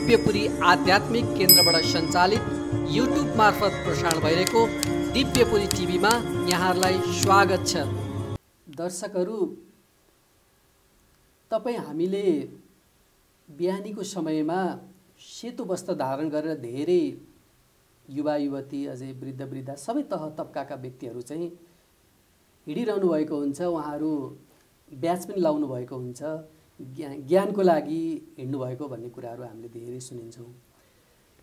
दिव्यपुरी आध्यात्मिक केन्द्रबाट सञ्चालित युट्युब मार्फत प्रसारण भइरहेको दिव्यपुरी टिभीमा यहाँहरूलाई स्वागत छ। दर्शकहरू, तपाईँ हामीले बिहानीको समयमा सेतो वस्त्र धारण गरेर धेरै युवा युवती अझै वृद्ध वृद्धा सबै तह तबकाका व्यक्तिहरू चाहिँ हिँडिरहनु भएको हुन्छ। उहाँहरू ब्याज पनि लाउनु भएको हुन्छ, ज्ञानको लागि हिँड्नु भएको भन्ने कुराहरू हामीले धेरै सुनिन्छौँ।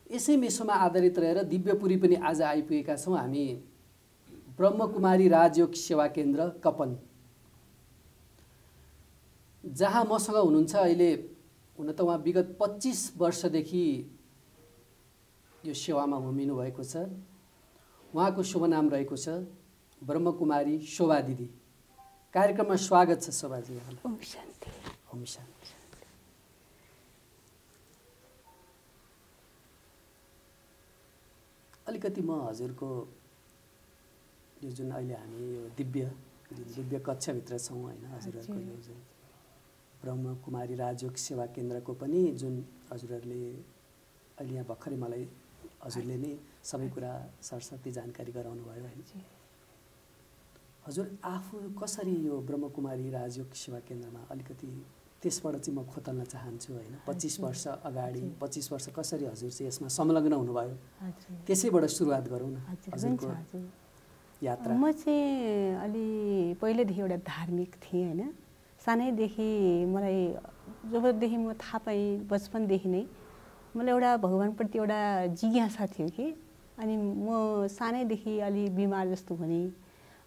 यसै मेसोमा आधारित रहेर दिव्यपुरी पनि आज आइपुगेका छौँ हामी ब्रह्मकुमारी राजयोग सेवा केन्द्र कपन, जहाँ मसँग हुनुहुन्छ अहिले। हुन त उहाँ विगत 25 वर्षदेखि यो सेवामा होमिनु भएको छ। उहाँको शुभ नाम रहेको छ ब्रह्मकुमारी शोभा दिदी। कार्यक्रममा स्वागत छ शोभाजी। ओम शान्ति। ओम शान्ति। अलिकति म हजुरको यो जुन अहिले हामी यो दिव्य कक्षाभित्र छौँ होइन, हजुरहरूको यो जुन ब्रह्मकुमारी राजयोग सेवा केन्द्रको पनि जुन हजुरहरूले अहिले यहाँ भर्खरै मलाई हजुरले नै सबै कुरा सरस्वती जानकारी गराउनु भयो होइन। हजुर आफू कसरी यो ब्रह्मकुमारी राजयोग सेवा केन्द्रमा अलिकति त्यसबाट चाहिँ म खोतल्न चाहन्छु होइन। 25 वर्ष अगाडि 25 वर्ष कसरी हजुर चाहिँ यसमा संलग्न हुनुभयो, त्यसैबाट सुरुवात गरौँ न हजुरको यात्रा। म चाहिँ अलि पहिलेदेखि एउटा धार्मिक थिएँ होइन। सानैदेखि मलाई जबदेखि म थाहा पाएँ बचपनदेखि नै मलाई एउटा भगवान्प्रति एउटा जिज्ञासा थियो कि। अनि म सानैदेखि अलि बिमार जस्तो हुने,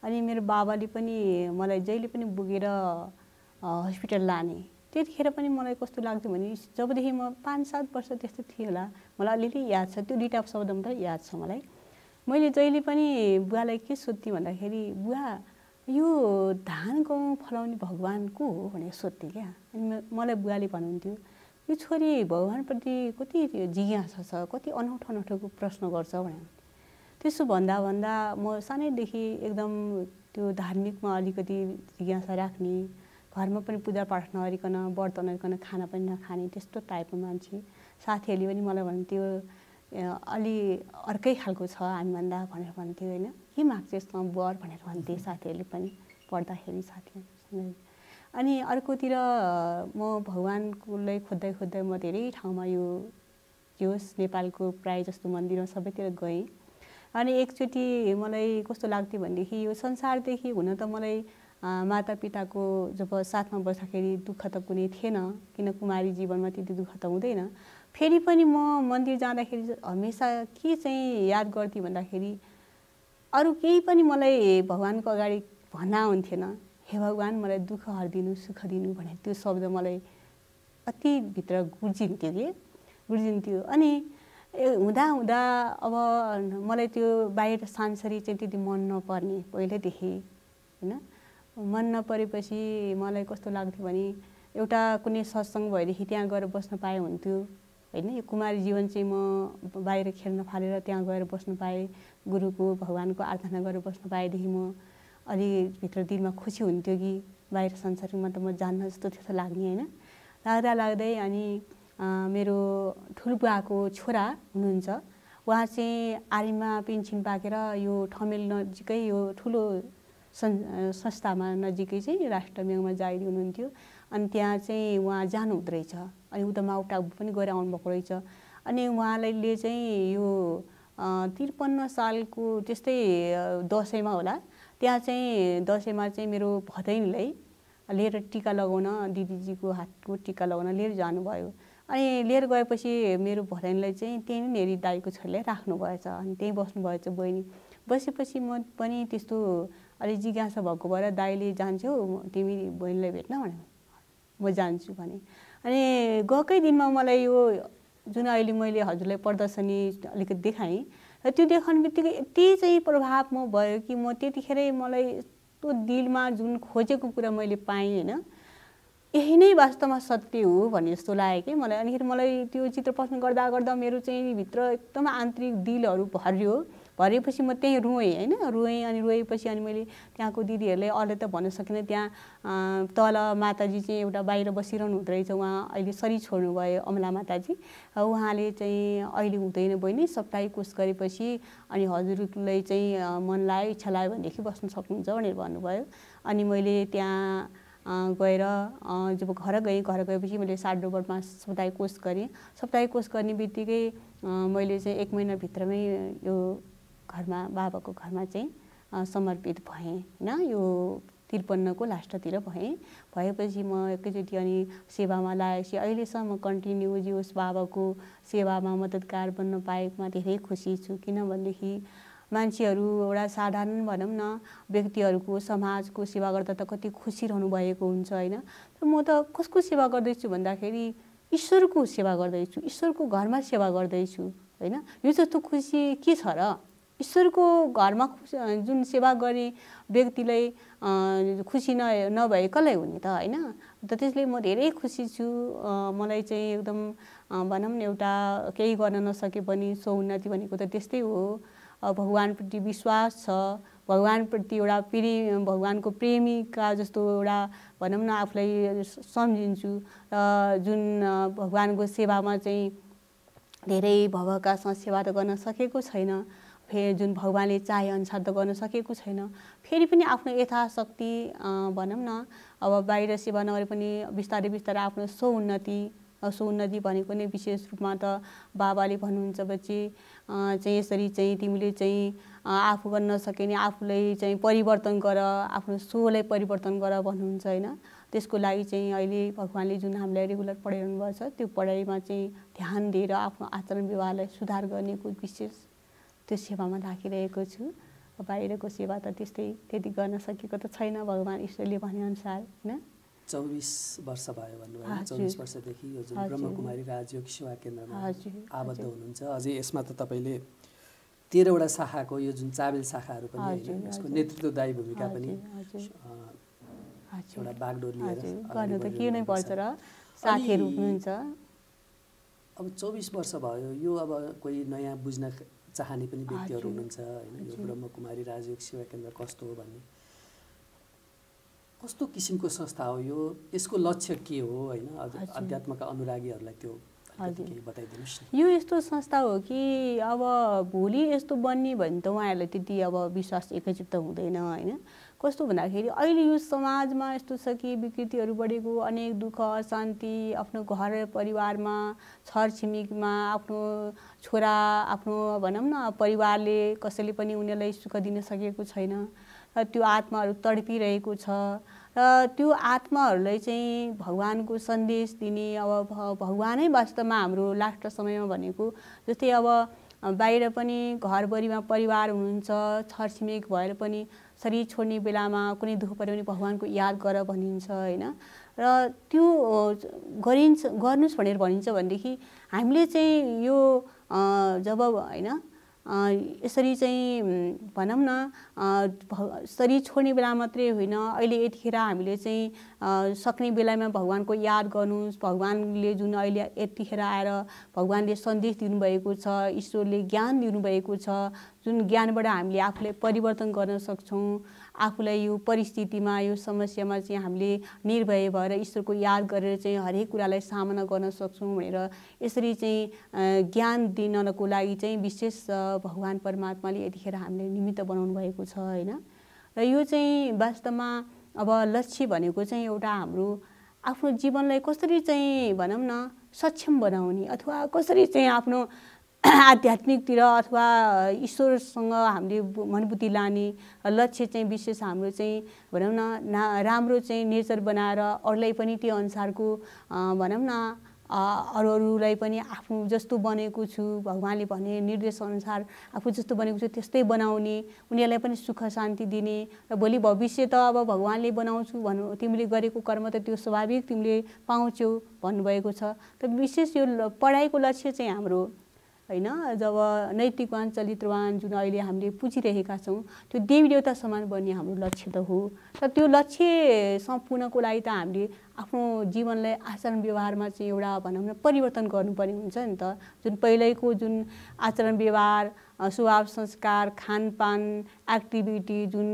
अनि मेरो बाबाले पनि मलाई जहिले पनि बोकेर हस्पिटल लाने। त्यतिखेर पनि मलाई कस्तो लाग्थ्यो भने जबदेखि म 5-7 वर्ष त्यस्तो थियो होला, मलाई अलिअलि याद छ, त्यो दुईवटा शब्द मात्रै याद छ मलाई। मैले जहिले पनि बुवालाई के सोध्थेँ भन्दाखेरि, बुवा यो धान गहुँ फलाउने भगवान् को हो भनेर सोध्थेँ क्या। अनि मलाई बुवाले भन्नुहुन्थ्यो, यो छोरी भगवान्प्रति कति जिज्ञासा छ, कति अनौठो अनौठो प्रश्न गर्छ भनेर। त्यसो भन्दा भन्दा म सानैदेखि एकदम त्यो धार्मिकमा अलिकति जिज्ञासा राख्ने, घरमा पनि पूजापाठ नगरिकन व्रत नगरिकन खाना पनि नखाने त्यस्तो टाइपको मान्छे। साथीहरूले पनि मलाई भन्थ्यो अलि अर्कै खालको छ हामीभन्दा भनेर भन्थ्यो होइन। के माग्छ यस्तो वर भनेर भन्थे साथीहरूले पनि पढ्दाखेरि साथीहरू। अनि अर्कोतिर म भगवान्कोलाई खोज्दै खोज्दै म धेरै ठाउँमा यो नेपालको प्राय जस्तो मन्दिरमा सबैतिर गएँ। अनि एकचोटि मलाई कस्तो लाग्थ्यो भनेदेखि यो संसारदेखि हुन त मलाई मातापिताको जब साथमा बस्दाखेरि दुःख त कुनै थिएन, किन कुमारी जीवनमा त्यति दुःख त हुँदैन। फेरि पनि म मन्दिर जाँदाखेरि हमेसा के चाहिँ याद गर्थेँ भन्दाखेरि अरू केही पनि मलाई भगवान्को अगाडि भन्न हुन्थेन। हे भगवान् मलाई दुःख हरिदिनु, सुख दिनु भनेर त्यो शब्द मलाई अति भित्र गुर्जिन्थ्यो। अनि हुँदा हुँदा अब मलाई त्यो बाहिर सांसारिक चाहिँ त्यति मन नपर्ने पहिल्यैदेखि होइन। मन नपरेपछि मलाई कस्तो लाग्थ्यो भने एउटा कुनै सत्सङ्ग भएदेखि त्यहाँ गएर बस्न पाए हुन्थ्यो होइन। यो कुमारी जीवन चाहिँ म बाहिर खेल्न फालेर त्यहाँ गएर बस्नु पाएँ, गुरुको भगवान्को आराधना गरेर बस्नु पाएदेखि म अलि भित्र दिलमा खुसी हुन्थ्यो कि बाहिर संसारमा त म जान्न जस्तो त्यस्तो लाग्ने होइन। लाग्दै अनि मेरो ठुलबुवाको छोरा हुनुहुन्छ, उहाँ चाहिँ आर्मीमा पेन्सन पाकेर यो ठमेल नजिकै यो ठुलो संस्थामा नजिकै चाहिँ राष्ट्रम्याङमा जाइदिनु हुनुहुन्थ्यो। अनि त्यहाँ चाहिँ उहाँ जानु हुँदो रहेछ। अनि उता माउटाबु पनि गएर आउनुभएको रहेछ। अनि उहाँले चाहिँ यो 53 सालको त्यस्तै दसैँमा होला, त्यहाँ चाहिँ दसैँमा चाहिँ मेरो भदैनीलाई लिएर टिका लगाउन, दिदीजीको हातको टिका लगाउन लिएर जानुभयो। अनि लिएर गएपछि मेरो भदैनीलाई चाहिँ त्यही नेरी दाईको छोरीलाई राख्नु भएछ। अनि त्यहीँ बस्नु भएछ बहिनी। बसेपछि म पनि त्यस्तो अलि जिज्ञासा भएको भएर दाईले जान्छौ तिमी बहिनीलाई भेट्न भने म जान्छु भने। अनि गएकै दिनमा मलाई यो जुन अहिले मैले हजुरलाई प्रदर्शनी अलिकति देखाएँ, र त्यो देखाउने बित्तिकै यति चाहिँ प्रभाव म भयो कि म त्यतिखेरै मलाई यस्तो दिलमा जुन खोजेको कुरा मैले पाएँ होइन, यही नै वास्तवमा सत्य हो भन्ने जस्तो लाग्यो कि मलाई। अनिखेरि मलाई त्यो चित्र प्रश्न गर्दा गर्दा मेरो चाहिँ भित्र एकदम आन्तरिक दिलहरू भरियो। भरेपछि म त्यहीँ रोएँ होइन, रोएँ अनि रोएपछि अनि मैले त्यहाँको दिदीहरूले अरूले त भन्न सकिनँ, त्यहाँ तल माताजी चाहिँ एउटा बाहिर बसिरहनु हुँदो रहेछ, उहाँ अहिले शरीर छोड्नुभयो अमला माताजी, उहाँले चाहिँ अहिले हुँदैन बहिनी, सप्ताही कोर्स गरेपछि अनि हजुरलाई चाहिँ मन लाग्यो इच्छा लाग्यो भनेदेखि बस्न सक्नुहुन्छ भनेर भन्नुभयो। अनि मैले त्यहाँ गएर जब घर गएपछि मैले सात रोबोटमा सप्ताही कोर्स गरेँ। सप्ताही कोर्स गर्ने बित्तिकै मैले चाहिँ 1 महिनाभित्रमै यो घरमा बाबाको घरमा चाहिँ समर्पित भएँ होइन, यो 53 को लास्टतिर भएपछि म एकैचोटि अनि सेवामा लागेपछि अहिलेसम्म कन्टिन्यू होस् बाबाको सेवामा मद्दतगार बन्न पाएकोमा धेरै खुसी छु। किनभनेदेखि मान्छेहरू एउटा साधारण भनौँ न व्यक्तिहरूको समाजको सेवा गर्दा त कति खुसी रहनु भएको हुन्छ होइन। तर म त कसको सेवा गर्दैछु भन्दाखेरि ईश्वरको सेवा गर्दैछु, ईश्वरको घरमा सेवा गर्दैछु होइन। यो जस्तो खुसी के छ र? ईश्वरको घरमा जुन सेवा गर्ने व्यक्तिलाई खुसी नभए कसलाई हुने त होइन। त त्यसले म धेरै खुसी छु। मलाई चाहिँ एकदम भनौँ न एउटा केही गर्न नसके पनि सौन्नति भनेको त त्यस्तै हो। भगवानप्रति विश्वास छ, भगवानप्रति एउटा भगवानको प्रेमिका जस्तो एउटा भनौँ न आफूलाई सम्झिन्छु। र जुन भगवानको सेवामा चाहिँ धेरै भवकासँग सेवा त गर्न सकेको छैन, फेरि जुन भगवानले चाहे अनुसार त गर्न सकेको छैन, फेरि पनि आफ्नो यथाशक्ति भनौँ न अब बाहिर सेवा नगरे पनि बिस्तारै बिस्तारै आफ्नो सौन्नति भनेको नै विशेष रूपमा त बाबाले भन्नुहुन्छ बच्ची चाहिँ यसरी चाहिँ तिमीले चाहिँ आफू गर्न नसके नि आफूलाई चाहिँ परिवर्तन गर, आफ्नो सोलाई परिवर्तन गर भन्नुहुन्छ होइन। त्यसको लागि चाहिँ अहिले भगवानले जुन हामीलाई रेगुलर पढाइरहनु भएको छ त्यो पढाइमा चाहिँ ध्यान दिएर आफ्नो आचरण व्यवहारलाई सुधार गर्नेको विशेष त्यो सेवामा लागिरहेको छु। बाहिरको सेवा त त्यति गर्न सकेको त छैन भगवान ईश्वरले भनेअनुसार होइन। 24 वर्ष भयो भन्नुभयो, 24 वर्षदेखि यो जुन ब्रह्मकुमारी राजयोग सेवा केन्द्रमा आबद्ध हुनुहुन्छ। अझै यसमा त तपाईँले 13 वटा शाखाको यो जुन चाबेल शाखाहरू पनि होइन, यसको नेतृत्वदायी भूमिका पनि एउटा बागडोर लिएर गर्नु त के नै पर्छ र साथीहरू हुनुहुन्छ। अब 24 वर्ष भयो, यो अब कोही नयाँ बुझ्न चाहने पनि व्यक्तिहरू हुनुहुन्छ होइन, यो ब्रह्मकुमारी राजयोग सेवा केन्द्र कस्तो हो भन्ने, कस्तो किसिमको संस्था हो यो, यसको लक्ष्य के हो होइन, अध्यात्मका अनुरागीहरूलाई त्यो बताइदिनुहोस् न। यो यस्तो संस्था हो कि अब भोलि यस्तो बन्ने भने त उहाँहरूलाई त्यति अब विश्वास एकैचोटि त हुँदैन होइन। कस्तो भन्दाखेरि अहिले यो समाजमा यस्तो छ कि विकृतिहरू बढेको, अनेक दुःख अशान्ति आफ्नो घर परिवारमा छरछिमेकीमा आफ्नो छोरा आफ्नो भनौँ न परिवारले कसैले पनि उनीहरूलाई सुख दिन सकेको छैन र त्यो आत्माहरू तडपिरहेको छ। र त्यो आत्माहरूलाई चाहिँ भगवानको सन्देश दिने अब भगवानै वास्तवमा हाम्रो लास्ट समयमा भनेको जस्तै अब बाहिर पनि घरभरिमा परिवार हुनुहुन्छ, छरछिमेक भएर पनि शरीर छोड्ने बेलामा कुनै दुःख पऱ्यो भने भगवानको याद गर भनिन्छ होइन। र त्यो गर्नुहोस् भनेर भनिन्छ भनेदेखि हामीले चाहिँ यो जब होइन यसरी चाहिँ भनौँ न शरीर छोड्ने बेला मात्रै होइन, अहिले यतिखेर हामीले चाहिँ सक्ने बेलामा भगवानको याद गर्नुहोस्। भगवानले जुन अहिले यतिखेर आएर भगवानले सन्देश दिनुभएको छ, ईश्वरले ज्ञान दिनुभएको छ, जुन ज्ञानबाट हामीले आफूलाई परिवर्तन गर्न सक्छौँ, आफूलाई यो परिस्थितिमा यो समस्यामा चाहिँ हामीले निर्भय भएर ईश्वरको याद गरेर चाहिँ हरेक कुरालाई सामना गर्न सक्छौँ भनेर यसरी चाहिँ ज्ञान दिनको लागि चाहिँ विशेष भगवान परमात्माले यतिखेर हामीले निमित्त बनाउनु भएको छ होइन। र यो चाहिँ वास्तवमा अब लक्ष्य भनेको चाहिँ एउटा हाम्रो आफ्नो जीवनलाई कसरी चाहिँ भनौँ न सक्षम बनाउने अथवा कसरी चाहिँ आफ्नो आध्यात्मिकतिर अथवा ईश्वरसँग हामीले मनबुद्धि लाने लक्ष्य चाहिँ विशेष हाम्रो चाहिँ भनौँ न राम्रो चाहिँ नेचर बनाएर अरूलाई पनि त्यो अनुसारको भनौँ न अरूलाई पनि आफू जस्तो बनेको छु, भगवानले भने निर्देशअनुसार आफू जस्तो बनेको छु त्यस्तै बनाउने, उनीहरूलाई पनि सुख शान्ति दिने र भोलि भविष्य त अब भगवानले बनाउँछु भन्नु, तिमीले गरेको कर्म त त्यो स्वाभाविक तिमीले पाउँछौ भन्नुभएको छ। त विशेष यो पढाइको लक्ष्य चाहिँ हाम्रो होइन, जब नैतिकवान चरित्रवान जुन अहिले हामीले पुजिरहेका छौँ त्यो देवी देवता समान बन्ने हाम्रो लक्ष्य त हो। र त्यो लक्ष्य सम्पूर्णको लागि त हामीले आफ्नो जीवनलाई आचरण व्यवहारमा चाहिँ एउटा भनौँ न परिवर्तन गर्नुपर्ने हुन्छ नि त। जुन पहिल्यैको जुन आचरण व्यवहार स्वभाव संस्कार खानपान एक्टिभिटी जुन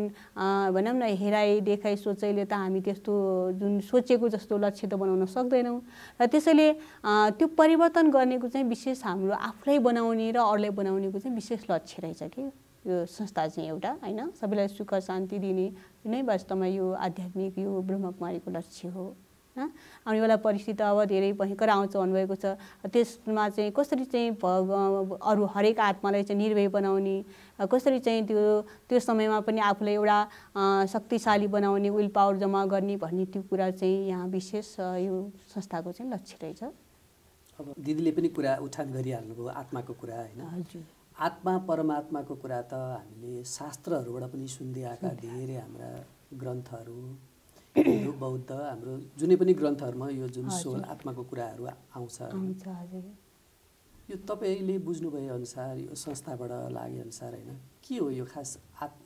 भनौँ न हेराइ देखाइ सोचाइले त हामी त्यस्तो जुन सोचेको जस्तो लक्ष्य त बनाउन सक्दैनौँ र त्यसैले त्यो परिवर्तन गर्नेको चाहिँ विशेष हाम्रो आफूलाई बनाउने र अरूलाई बनाउनेको चाहिँ विशेष लक्ष्य रहेछ कि यो संस्था चाहिँ एउटा हैन सबैलाई सुख शान्ति दिने नै वास्तवमा यो आध्यात्मिक यो ब्रह्मकुमारीको लक्ष्य हो। आउने बेला परिस्थिति अब धेरै भयङ्कर आउँछ भन्नुभएको छ त्यसमा चाहिँ कसरी चाहिँ अरू हरेक आत्मालाई चाहिँ निर्भय बनाउने कसरी चाहिँ त्यो समयमा पनि आफूलाई एउटा शक्तिशाली बनाउने विल पावर जम्मा गर्ने भन्ने त्यो कुरा चाहिँ यहाँ विशेष यो संस्थाको चाहिँ लक्ष्य रहेछ। अब दिदीले पनि कुरा उठान गरिहाल्नुभयो आत्माको कुरा हैन। हजुर आत्मा परमात्माको कुरा त हामीले शास्त्रहरूबाट पनि सुन्दै आएका धेरै हाम्रा ग्रन्थहरू हिन्दू बौद्ध हाम्रो जुनै पनि ग्रन्थहरूमा यो जुन सोल आत्माको कुराहरू आउँछ। यो तपाईले बुझ्नुभए अनुसार यो संस्थाबाट लागे अनुसार हैन के हो यो खास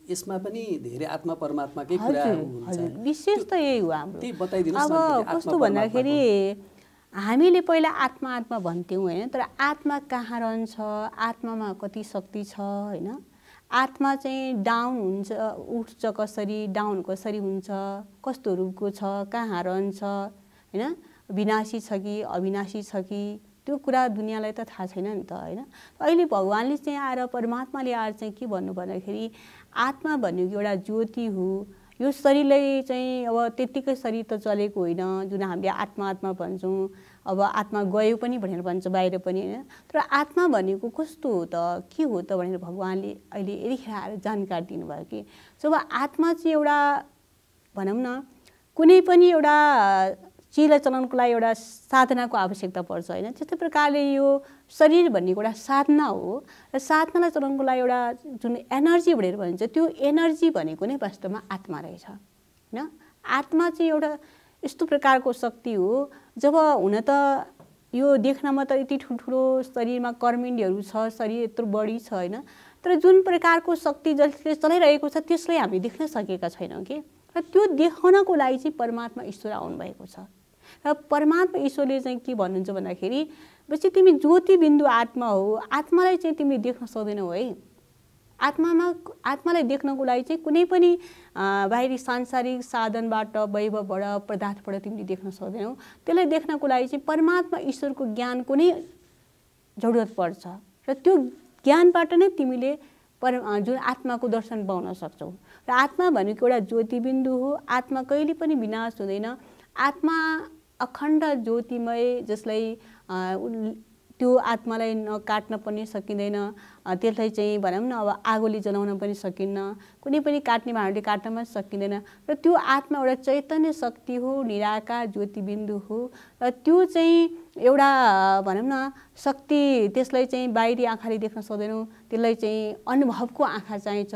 यसमा पनि धेरै आत्मा परमात्माकै कुराहरू हुन्छ विशेष त यही हो हाम्रो। त्यही बताइदिनुस् न। अब कस्तो भन्दाखेरि हामीले पहिला आत्मा आत्मा भन्थ्यौँ हैन तर आत्मा कहाँ रहन्छ आत्मामा कति शक्ति छ हैन आत्मा चाहिँ डाउन हुन्छ उठ्छ कसरी डाउन कसरी हुन्छ कस्तो रूपको छ कहाँ रहन्छ हैन विनाशी छ कि अविनाशी छ कि त्यो कुरा दुनियाँलाई त थाहा छैन नि त हैन। अहिले भगवानले चाहिँ आएर परमात्माले आएर चाहिँ के भन्नु भन्दाखेरि आत्मा भनेको एउटा ज्योति हो यो शरीरलाई चाहिँ अब त्यतिकै शरीर त चलेको होइन जुन हामीले आत्मा आत्मा भन्छौँ अब आत्मा गयो पनि भनेर भन्छ बाहिर पनि हैन तर आत्मा भनेको कस्तो हो त के हो त भनेर भगवानले अहिले यतिखेर आएर जानकारी दिनुभयो कि जब आत्मा चाहिँ एउटा भनौँ न कुनै पनि एउटा चिजलाई चलाउनको लागि एउटा साधनाको आवश्यकता पर्छ हैन त्यस्तै प्रकारले यो शरीर भनेको एउटा साधना हो र साधनालाई चलाउनको लागि एउटा जुन एनर्जी भनेर भन्छ त्यो एनर्जी भनेको नै वास्तवमा आत्मा रहेछ हैन। आत्मा चाहिँ एउटा यस्तो प्रकारको शक्ति हो जब हुन त यो देख्नमा त यति ठुल्ठुलो शरीरमा कर्मिण्डहरू छ शरीर यत्रो बढी छ हैन तर जुन प्रकारको शक्ति जसले चलाइरहेको छ त्यसलाई हामी देख्न सकेका छैनौँ कि र त्यो देखाउनको लागि चाहिँ परमात्मा ईश्वर आउनुभएको छ र परमात्मा ईश्वरले चाहिँ के भन्नुहुन्छ भन्दाखेरि पछि तिमी ज्योति बिन्दु आत्मा हो आत्मालाई चाहिँ तिमीले देख्न सक्दैनौ है आत्मालाई देख्नको लागि चाहिँ कुनै पनि बाहिरी सांसारिक साधनबाट वैभवबाट पदार्थबाट तिमीले देख्न सक्दैनौ त्यसलाई देख्नको लागि चाहिँ परमात्मा ईश्वरको ज्ञानको नै जरुरत पर्छ र त्यो ज्ञानबाट नै तिमीले जुन आत्माको दर्शन पाउन सक्छौ र आत्मा भनेको एउटा ज्योति बिन्दु हो आत्मा कहिले पनि विनाश हुँदैन आत्मा अखण्ड ज्योतिमय जसलाई त्यो आत्मालाई नकाट्न पनि सकिँदैन त्यसलाई चाहिँ भनौँ न अब आगोले जलाउन पनि सकिन्न कुनै पनि काट्ने भाँडोले काट्न पनि सकिँदैन र त्यो आत्मा एउटा चैतन्य शक्ति हो निराकार ज्योति बिन्दु हो र त्यो चाहिँ एउटा भनौँ न शक्ति त्यसलाई चाहिँ बाहिरी आँखाले देख्न सक्दैनौ त्यसलाई चाहिँ अनुभवको आँखा चाहिन्छ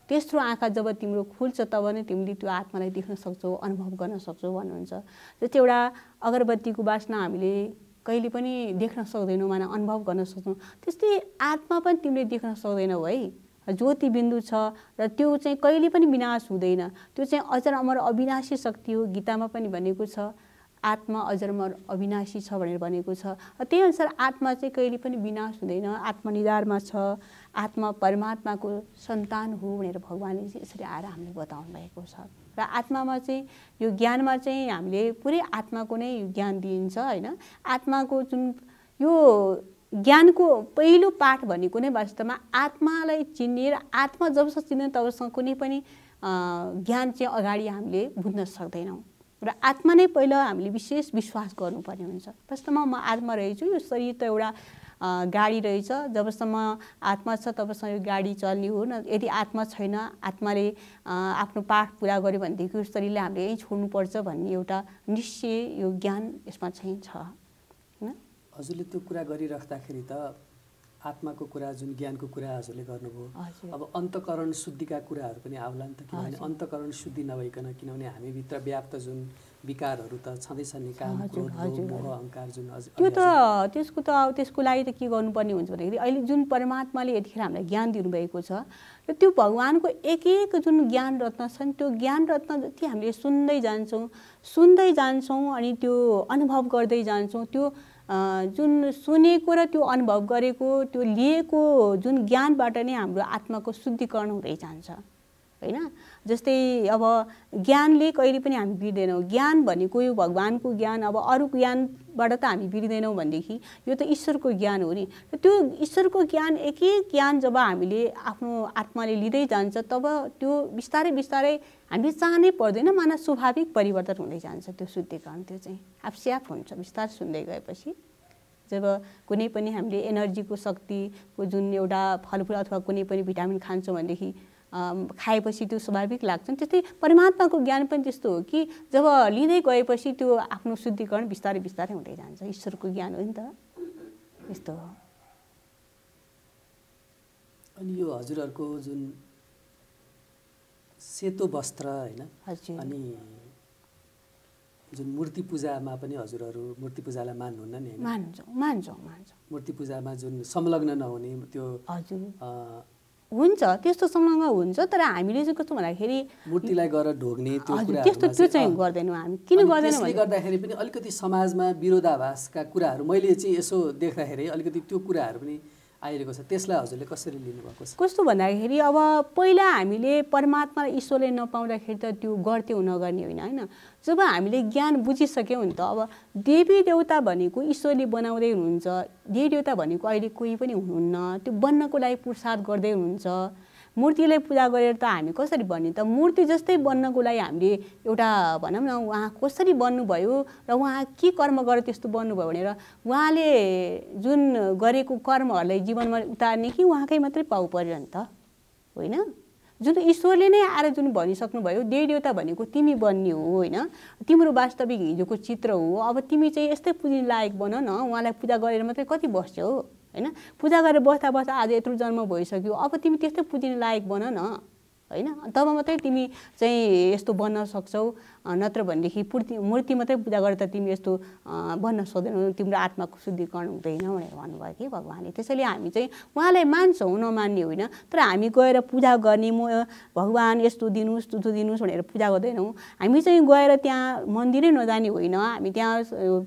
तेस्रो आँखा जब तिम्रो खुल्छ तब नै तिमीले त्यो आत्मालाई देख्न सक्छौ अनुभव गर्न सक्छौ भन्नुहुन्छ। जस्तै एउटा अगरबत्तीको बास्ना हामीले कहिले पनि देख्न सक्दैनौ माने अनुभव गर्न सक्छौ त्यस्तै आत्मा पनि तिमीले देख्न सक्दैनौ है ज्योति बिन्दु छ र त्यो चाहिँ कहिले पनि विनाश हुँदैन त्यो चाहिँ अजर अमर अविनाशी शक्ति हो गीतामा पनि भनेको छ आत्मा अजर अमर अविनाशी छ भनेर भनेको छ त्यही अनुसार आत्मा चाहिँ कहिले पनि विनाश हुँदैन आत्मा निधारमा छ आत्मा परमात्माको सन्तान हो भनेर भगवानले चाहिँ यसरी आएर हामीले बताउनु भएको छ र आत्मामा चाहिँ यो ज्ञानमा चाहिँ हामीले पुरै आत्माको नै ज्ञान दिइन्छ हैन आत्माको जुन यो ज्ञानको पहिलो पाठ भनेको नै वास्तवमा आत्मालाई चिन्ने र आत्मा जबसम्म चिन्दैन तबसम्म कुनै पनि ज्ञान चाहिँ अगाडि हामीले बुझ्न सक्दैनौँ र आत्मा नै पहिला हामीले विशेष विश्वास गर्नुपर्ने हुन्छ। वास्तवमा म आत्मा रहेछु यो शरीर त एउटा गाडी रहेछ जबसम्म आत्मा छ तबसम्म यो गाडी चल्ने हो न यदि आत्मा छैन आत्माले आफ्नो पाठ पुरा गर्यो भनेदेखि यो शरीरलाई हामीले यहीँ छोड्नुपर्छ भन्ने एउटा निश्चय यो ज्ञान यसमा चाहिँ छ हैन। हजुरले त्यो कुरा गरिराख्दाखेरि त आत्माको कुरा जुन ज्ञानको कुरा हजुरले गर्नुभयो अब अन्तःकरण शुद्धिका कुराहरू पनि आउला नि त किनभने अन्तःकरण शुद्धि नभइकन किनभने हामीभित्र व्याप्त जुन विकारहरू त छँदैछन् नि काम क्रोध मोह अहंकार जुन त्यो त त्यसको लागि त के गर्नुपर्ने हुन्छ भन्दाखेरि अहिले जुन परमात्माले यतिखेर हामीलाई ज्ञान दिनुभएको छ र त्यो भगवानको एक एक जुन ज्ञान रत्न छन् त्यो ज्ञान रत्न जति हामीले सुन्दै जान्छौँ अनि त्यो अनुभव गर्दै जान्छौँ त्यो जुन सुनेको र त्यो अनुभव गरेको त्यो लिएको जुन ज्ञानबाट नै हाम्रो आत्माको शुद्धिकरण हुँदै जान्छ हैन। जस्तै अब ज्ञानले कहिले पनि हामी बिर्दैनौँ। ज्ञान भनेको यो भगवानको ज्ञान, अब अरू ज्ञानबाट त हामी बिर्दैनौँ भनेदेखि यो त ईश्वरको ज्ञान हो नि। र त्यो ईश्वरको ज्ञान एक एक ज्ञान जब हामीले आफ्नो आत्माले लिँदै जान्छ तब त्यो बिस्तारै बिस्तारै हामीले चाहनै पर्दैन, मानव स्वाभाविक परिवर्तन हुँदै जान्छ। त्यो शुद्धिकरण त्यो चाहिँ आफसे आफ हुन्छ बिस्तारै सुन्दै गएपछि। जब कुनै पनि हामीले एनर्जीको शक्तिको जुन एउटा फलफुल अथवा कुनै पनि भिटामिन खान्छौँ भनेदेखि खाएपछि त्यो स्वाभाविक लाग्छ। त्यस्तै परमात्माको ज्ञान पनि त्यस्तो हो कि जब लिँदै गएपछि त्यो आफ्नो शुद्धिकरण बिस्तारै बिस्तारै हुँदै जान्छ। ईश्वरको ज्ञान हो नि त, यस्तो हो। अनि यो हजुरहरूको जुन सेतो वस्त्र हैन, अनि जुन मूर्ति पूजामा पनि हजुरहरू मूर्ति पूजालाई मान्नुहुन्न नि हैन? मान्छौँ। मूर्ति पूजामा जुन संलग्न नहुने त्यो हजुर हुन्छ, त्यस्तो संलग्न हुन्छ। तर हामीले चाहिँ कस्तो भन्दाखेरि मूर्तिलाई गएर ढोग्ने त्यो कुरा त्यो चाहिँ गर्दैनौँ हामी। किन गर्दैनौँ भने गर्दाखेरि पनि अलिकति समाजमा विरोधाभासका कुराहरू मैले चाहिँ यसो देख्दाखेरि अलिकति त्यो कुराहरू पनि आइरहेको छ। त्यसलाई हजुरले कसरी लिनुभएको छ? कस्तो भन्दाखेरि अब पहिला हामीले परमात्मा र ईश्वरले नपाउँदाखेरि त त्यो गर्थ्यौँ नगर्ने होइन हैन। जब हामीले ज्ञान बुझिसक्यौँ नि त अब देवी देवता भनेको ईश्वरले बनाउँदै हुनुहुन्छ। देवी देवता भनेको अहिले कोही पनि हुनुहुन्न, त्यो बन्नको लागि पुरुषार्थ गर्दै हुनुहुन्छ। मूर्तिलाई पूजा गरेर त हामी कसरी बन्ने त? मूर्ति जस्तै बन्नको लागि हामीले एउटा भनौँ न उहाँ कसरी बन्नुभयो र उहाँ के कर्म गरेर त्यस्तो बन्नुभयो भनेर उहाँले जुन गरेको कर्महरूलाई जीवनमा उतार्ने कि उहाँकै मात्रै पाउ पर्यो नि त होइन। जुन ईश्वरले नै आएर जुन भनिसक्नुभयो देवी देवता भनेको तिमी बन्ने हो होइन, तिम्रो वास्तविक हिजोको चित्र हो, अब तिमी चाहिँ यस्तै पुज्ने लायक बन न, उहाँलाई पूजा गरेर मात्रै कति बस्छौ होइन। पूजा गरेर बस्दा बस्दा आज यत्रो जन्म भइसक्यो, अब तिमी त्यस्तै पुज्ने लायक बन न होइन, तब मात्रै तिमी चाहिँ यस्तो बन्न सक्छौ। नत्र भनेदेखि मूर्ति मात्रै पूजा गरेर त तिमी यस्तो बन्न सक्दैनौ, तिम्रो आत्माको शुद्धिकरण हुँदैन भनेर भन्नुभयो कि भगवानले। त्यसैले हामी चाहिँ उहाँलाई मान्छौँ, नमान्ने होइन। तर हामी गएर पूजा गर्ने म भगवान यस्तो दिनुहोस् त्यस्तो दिनुहोस् भनेर पूजा गर्दैनौँ। हामी चाहिँ गएर त्यहाँ मन्दिरै नजाने होइन, हामी त्यहाँ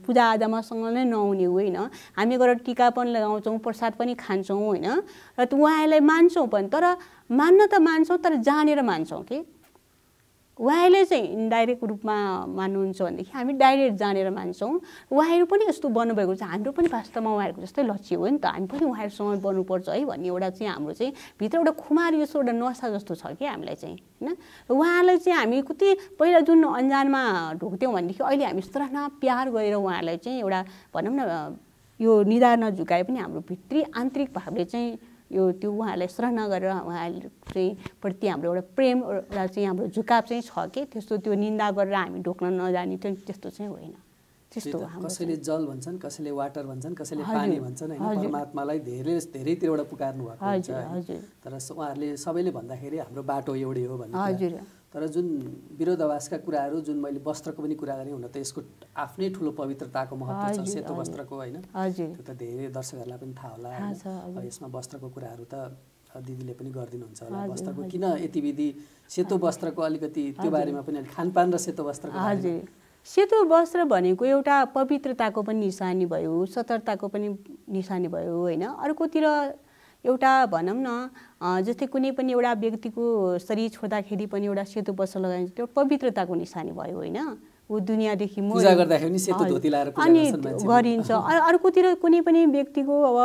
पूजाआजामा सँगै नआउने होइन। हामी गएर टिका पनि लगाउँछौँ, प्रसाद पनि खान्छौँ होइन। र उहाँलाई मान्छौँ पनि, तर मान्न त मान्छौँ तर जानेर मान्छौँ कि उहाँले चाहिँ इन्डाइरेक्ट रूपमा मान्नुहुन्छ भनेदेखि हामी डाइरेक्ट जानेर मान्छौँ। उहाँहरू पनि यस्तो बन्नुभएको छ, हाम्रो पनि वास्तवमा उहाँहरूको जस्तै लक्ष्य हो नि त, हामी पनि उहाँहरूसँग बन्नुपर्छ है भन्ने एउटा चाहिँ हाम्रो चाहिँ भित्र एउटा खुमारी जस्तो एउटा नसा जस्तो छ कि हामीलाई चाहिँ होइन। र उहाँलाई चाहिँ हामी कति पहिला जुन अन्जानमा ढोग्थ्यौँ भनेदेखि अहिले हामी सराहना प्यार गरेर उहाँहरूलाई चाहिँ एउटा भनौँ न यो निधार नझुकाए पनि हाम्रो भित्री आन्तरिक भावले चाहिँ यो त्यो उहाँहरूलाई सराहना गरेर उहाँहरूले चाहिँ प्रति हाम्रो एउटा प्रेम एउटा चाहिँ हाम्रो झुकाव चाहिँ छ कि त्यस्तो त्यो निन्दा गरेर हामी ढोक्न नजाने त्यस्तो चाहिँ होइन। त्यस्तो कसैले जल भन्छन्, कसैले वाटर भन्छन्, कसैले पानी भन्छन् होइन। परमात्मालाई धेरैतिरबाट पुकार्नु भएको हुन्छ, तर उहाँहरूले सबैले भन्दाखेरि हाम्रो बाटो एउटै हो भन्ने। तर जुन विरोधाभासका कुराहरू जुन मैले वस्त्रको पनि कुरा गरेँ, हुन त यसको आफ्नै ठुलो पवित्रताको महत्त्व छ सेतो वस्त्रको होइन। त्यो त धेरै दर्शकहरूलाई पनि थाहा होला होइन। यसमा वस्त्रको कुराहरू त दिदीले पनि गरिदिनुहुन्छ होला। वस्त्रको किन यति विधि सेतो वस्त्रको अलिकति त्यो बारेमा पनि अलिक खानपान र सेतो वस्त्रको सेतो वस्त्र भनेको एउटा पवित्रताको पनि निशानी भयो, सतर्कताको पनि निशानी भयो होइन। अर्कोतिर एउटा भनौँ न जस्तै कुनै पनि एउटा व्यक्तिको शरीर छोड्दाखेरि पनि एउटा सेतो वस्त्र लगाइन्छ, त्यो पवित्रताको निशानी भयो होइन। ऊ दुनियाँदेखि पूजा गर्दाखेरि सेतो धोती लाएर अनि गरिन्छ। अर्कोतिर कुनै पनि व्यक्तिको अब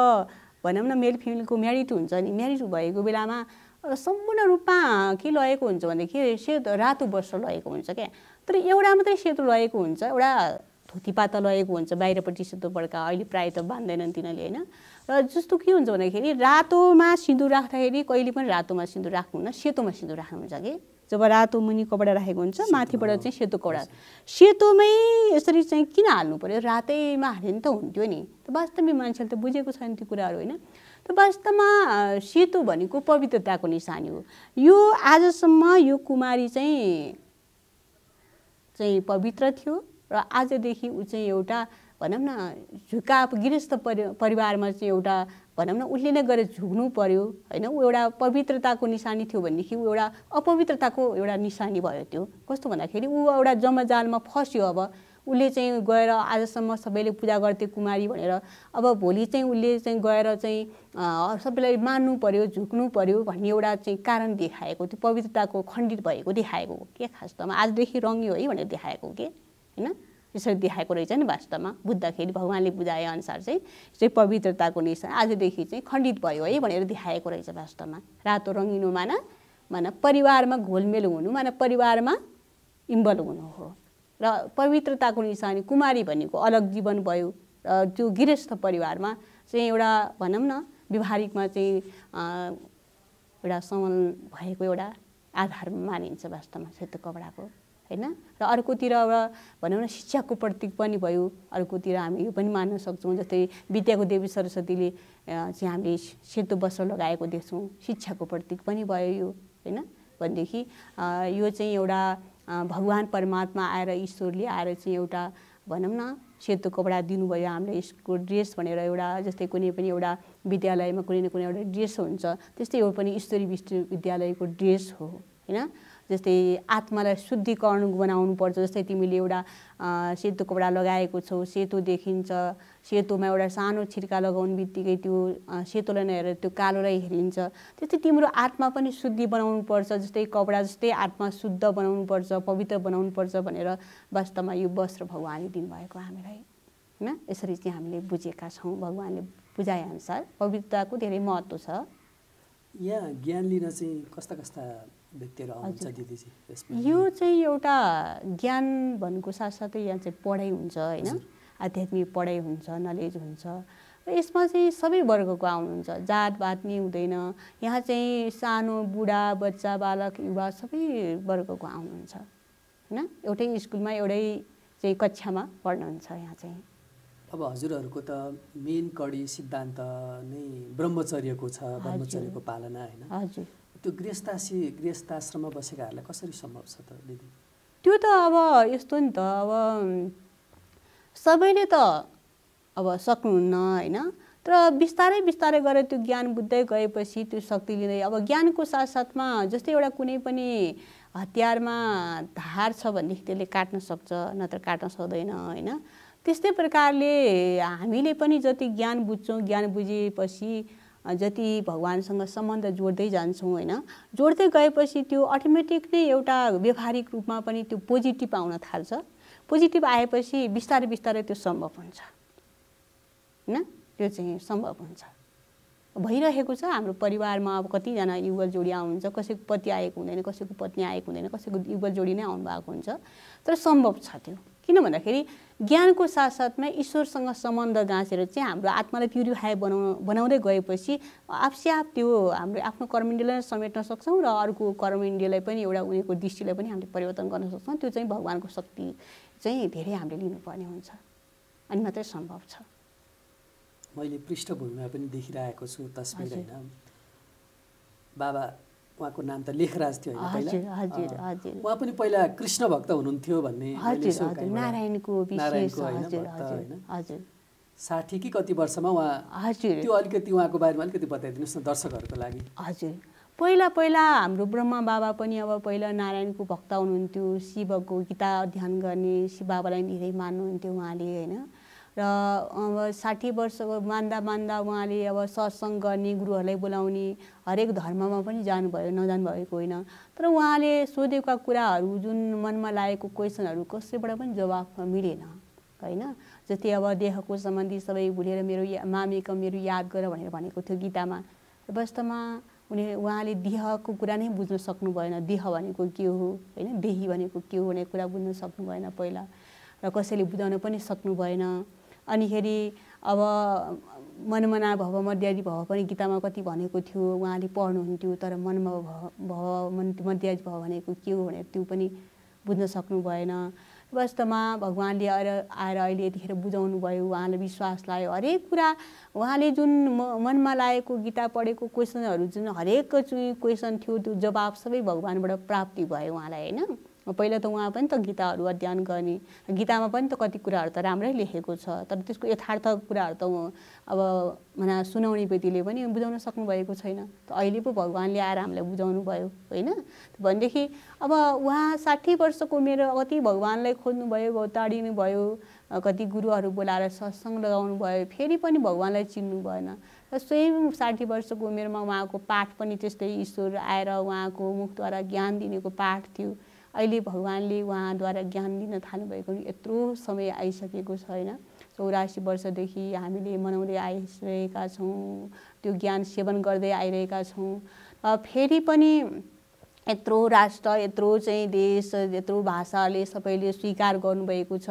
भनौँ न मेल फिमेलको म्यारिड हुन्छ नि, म्यारिड भएको बेलामा सम्पूर्ण रूपमा के लगेको हुन्छ भनेदेखि सेतो रातो वस्त्र लगेको हुन्छ क्या। तर एउटा मात्रै सेतो लगेको हुन्छ, एउटा धोतीपाता लगेको हुन्छ बाहिरपट्टि सेतो बड्का, अहिले प्रायः त बान्दैनन् तिनीहरूले होइन। र जस्तो के हुन्छ भन्दाखेरि रातोमा सिन्दुर राख्दाखेरि कहिले पनि रातोमा सिन्दुर राख्नुहुन्न, सेतोमा सिन्दुर राख्नुहुन्छ कि। जब रातो मुनि कपडा राखेको हुन्छ माथिबाट चाहिँ सेतो कपडा, सेतोमै यसरी चाहिँ किन हाल्नु पर्यो, रातैमा हाल्यो नि त हुन्थ्यो नि। त वास्तवमा मान्छेले त बुझेको छैन त्यो कुराहरू होइन। त वास्तवमा सेतो भनेको पवित्रताको निशानी हो। यो आजसम्म यो कुमारी चाहिँ पवित्र थियो र आजदेखि ऊ चाहिँ एउटा भनौँ न झुकाव गृहस्थ परिवारमा चाहिँ एउटा भनौँ न उसले नै गएर झुक्नु पर्यो होइन। ऊ एउटा पवित्रताको निशानी थियो भनेदेखि ऊ एउटा अपवित्रताको एउटा निशानी भयो। त्यो कस्तो भन्दाखेरि ऊ एउटा जमजालमा फस्यो। अब उसले चाहिँ गएर आजसम्म सबैले पूजा गर्थे कुमारी भनेर, अब भोलि चाहिँ उसले चाहिँ गएर चाहिँ सबैलाई मान्नु पर्यो, झुक्नु पर्यो भन्ने एउटा चाहिँ कारण देखाएको, त्यो पवित्रताको खण्डित भएको देखाएको हो के खासमा। आजदेखि रङ्गियो है भनेर देखाएको के होइन, यसरी देखाएको रहेछ नि वास्तवमा। बुझ्दाखेरि भगवान्ले बुझाए अनुसार चाहिँ पवित्रताको निशान आजदेखि चाहिँ खण्डित भयो है भनेर देखाएको रहेछ वास्तवमा। रातो रङ्गिनु माना परिवारमा घोलमेल हुनु, माना परिवारमा इन्भल्भ हुनु हो। र पवित्रताको निशानी कुमारी भनेको अलग जीवन भयो, र त्यो गृहस्थ परिवारमा चाहिँ एउटा भनौँ न व्यवहारिकमा चाहिँ एउटा समल भएको एउटा आधार मानिन्छ वास्तवमा सेतो कपडाको होइन। र अर्कोतिर भनौँ न शिक्षाको प्रतीक पनि भयो, अर्कोतिर हामी यो पनि मान्न सक्छौँ। जस्तै विद्याको देवी सरस्वतीले चाहिँ हामीले सेतो वस्त्र लगाएको देख्छौँ, शिक्षाको प्रतीक पनि भयो यो होइन। भनेदेखि यो चाहिँ एउटा भगवान् परमात्मा आएर, ईश्वरले आएर चाहिँ एउटा भनौँ न सेतो कपडा दिनुभयो हामीलाई, यसको ड्रेस भनेर एउटा। जस्तै कुनै पनि एउटा विद्यालयमा कुनै न कुनै एउटा ड्रेस हुन्छ, त्यस्तै यो पनि ईश्वरी विश्वविद्यालयको ड्रेस हो होइन। जस्तै आत्मालाई शुद्धिकरण बनाउनु पर्छ। जस्तै तिमीले एउटा सेतो कपडा लगाएको छौ, सेतो देखिन्छ, सेतोमा एउटा सानो छिर्का लगाउनु बित्तिकै त्यो सेतोलाई नहेरेर त्यो कालोलाई हेरिन्छ। त्यस्तै तिम्रो आत्मा पनि शुद्धि बनाउनु पर्छ, जस्तै कपडा जस्तै आत्मा शुद्ध बनाउनु पर्छ, पवित्र बनाउनु पर्छ भनेर वास्तवमा यो वस्त्र भगवान्ले दिनुभएको हामीलाई होइन। यसरी चाहिँ हामीले बुझेका छौँ, भगवान्ले बुझाएअनुसार पवित्रताको धेरै महत्त्व छ। यहाँ ज्ञान लिन चाहिँ कस्ता कस्ता व्यक्तिहरू आउँछ दिदीजी यसमा? यो चाहिँ एउटा ज्ञान भन्नुको साथसाथै यहाँ चाहिँ पढाइ हुन्छ होइन, आध्यात्मिक पढाइ हुन्छ, नलेज हुन्छ। र यसमा चाहिँ सबै वर्गको आउनुहुन्छ, जातपात नि हुँदैन। यहाँ चाहिँ सानो बुढा बच्चा बालक युवा सबै वर्गको आउनुहुन्छ होइन। एउटै स्कुलमा एउटै चाहिँ कक्षामा पढ्नुहुन्छ यहाँ चाहिँ। अब हजुरहरूको त मेन कडी सिद्धान्त नै ब्रह्मचर्यको छ, ब्रह्मचर्यको पालना होइन। हजुर, त्यो गृहस्थाश्रममा बसेकाहरूलाई कसरी सम्भव छ त दिदी? त्यो त अब यस्तो नि त, अब सबैले त अब सक्नुहुन्न होइन। तर बिस्तारै बिस्तारै गरेर त्यो ज्ञान बुझ्दै गएपछि त्यो शक्ति लिँदै, अब ज्ञानको साथसाथमा जस्तै एउटा कुनै पनि हतियारमा धार छ भनेदेखि त्यसले काट्न सक्छ, नत्र काट्न सक्दैन होइन। त्यस्तै प्रकारले हामीले पनि जति ज्ञान बुझ्छौँ, ज्ञान बुझेपछि जति भगवान्सँग सम्बन्ध जोड्दै जान्छौँ होइन, जोड्दै गएपछि त्यो अटोमेटिक नै एउटा व्यवहारिक रूपमा पनि त्यो पोजिटिभ आउन थाल्छ। पोजिटिभ आएपछि बिस्तारै बिस्तारै त्यो सम्भव हुन्छ होइन। त्यो चाहिँ सम्भव हुन्छ, भइरहेको छ हाम्रो परिवारमा। अब कतिजना युगल जोडी आउनुहुन्छ, कसैको पति आएको हुँदैन, कसैको पत्नी आएको हुँदैन, कसैको युगल जोडी नै आउनुभएको हुन्छ। तर सम्भव छ त्यो, किन भन्दाखेरि ज्ञानको साथसाथमा ईश्वरसँग सम्बन्ध गाँसेर चाहिँ हाम्रो आत्मालाई प्युरिफाई बनाउँदै गएपछि आफसे आफ त्यो हाम्रो आफ्नो कर्मेन्ड्रीलाई समेट्न सक्छौँ, र अर्को कर्मेन्ड्रीलाई पनि एउटा उनीहरूको दृष्टिलाई पनि हामीले परिवर्तन गर्न सक्छौँ। त्यो चाहिँ भगवान्को शक्ति चाहिँ धेरै हामीले लिनुपर्ने हुन्छ, अनि मात्रै सम्भव छ। मैले पृष्ठभूमिमा पनि देखिरहेको छु तस्बिर होइन। बाबा उहाँको नाम त लेखराज थियो होइन पहिला? उहाँ पनि पहिला कृष्ण भक्त हुनुहुन्थ्यो भन्ने नारायणको विशेष होइन। 60 कि कति वर्षमा उहाँ, त्यो अलिकति उहाँको बारेमा अलिकति बताइदिनुहोस् न दर्शकहरूको लागि। हजुर, पहिला पहिला हाम्रो ब्रह्मा बाबा पनि अब पहिला नारायणको भक्त हुनुहुन्थ्यो, शिवको गीता अध्ययन गर्ने, शिव बाबालाई धेरै मान्नुहुन्थ्यो उहाँले होइन। र अब 60 वर्ष मान्दा उहाँले अब सत्सङ्ग गर्ने, गुरुहरूलाई बोलाउने, हरेक धर्ममा पनि जानुभयो, नजानु भएको होइन। तर उहाँले सोधेका कुराहरू, जुन मनमा लागेको क्वेसनहरू कसैबाट पनि जवाफ मिलेन होइन। जस्तै अब देहको सम्बन्धी सबै भुलेर मेरो मामेको मेरो याद गर भनेर भनेको थियो गीतामा। वास्तवमा उहाँले देहको कुरा नै बुझ्न सक्नु भएन, देह भनेको के हो होइन, देही भनेको के हो भन्ने कुरा बुझ्न सक्नु भएन पहिला, र कसैले बुझाउन पनि सक्नु भएन। अनिखेरि अब मनमना भव मध्याजी भव पनि गीतामा कति भनेको थियो, उहाँले पढ्नुहुन्थ्यो, तर मनमा भव मध्याजी भव भनेको के हो भनेर त्यो पनि बुझ्न सक्नु भएन। वास्तवमा भगवान्ले आएर अहिले यतिखेर बुझाउनु भयो, उहाँले विश्वास लाग्यो, हरेक कुरा उहाँले जुन मनमा लागेको गीता पढेको क्वेसनहरू जुन हरेक चाहिँ क्वेसन थियो त्यो जवाब सबै भगवान्बाट प्राप्ति भयो उहाँलाई होइन। पहिला त उहाँ पनि त गीताहरू अध्ययन गर्ने, गीतामा पनि त कति कुराहरू त राम्रै लेखेको छ, तर त्यसको यथार्थ कुराहरू त अब सुनाउने व्यक्तिले पनि बुझाउन सक्नुभएको छैन। अहिले पो भगवान्ले आएर हामीलाई बुझाउनु भयो होइन। भनेदेखि अब उहाँ 60 वर्षको उमेर कति भगवान्लाई खोज्नुभयो, ताडिनु भयो, कति गुरुहरू बोलाएर सत्सङ्ग लगाउनु भयो, फेरि पनि भगवान्लाई चिन्नु भएन। र स्वयं 60 वर्षको उमेरमा उहाँको पाठ पनि त्यस्तै ईश्वर आएर उहाँको मुखद्वारा ज्ञान दिनेको पाठ थियो। अहिले भगवान्ले उहाँद्वारा ज्ञान दिन थाल्नुभएको यत्रो समय आइसकेको छ होइन। 84 वर्षदेखि हामीले मनाउँदै आइरहेका छौँ, त्यो ज्ञान सेवन गर्दै आइरहेका छौँ। फेरि पनि यत्रो राष्ट्र, यत्रो चाहिँ देश, यत्रो भाषाले सबैले स्वीकार गर्नुभएको छ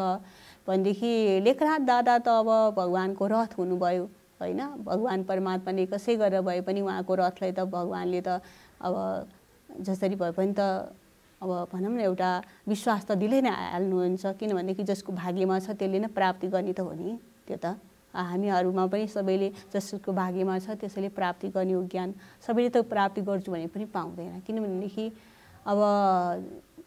भनेदेखि लेखनाथ दादा त अब भगवान्को रथ हुनुभयो होइन। भगवान् परमात्माले कसै गरेर भए पनि उहाँको रथलाई त भगवान्ले त अब जसरी भए पनि त अब भनौँ न एउटा विश्वास त दिलै नै हाल्नुहुन्छ, किनभनेदेखि जसको भाग्यमा छ त्यसले नै प्राप्ति गर्ने त हो नि। त्यो त हामीहरूमा पनि सबैले जसको भाग्यमा छ त्यसैले प्राप्ति गर्ने हो ज्ञान। सबैले त प्राप्ति गर्छु भने पनि पाउँदैन, किनभनेदेखि अब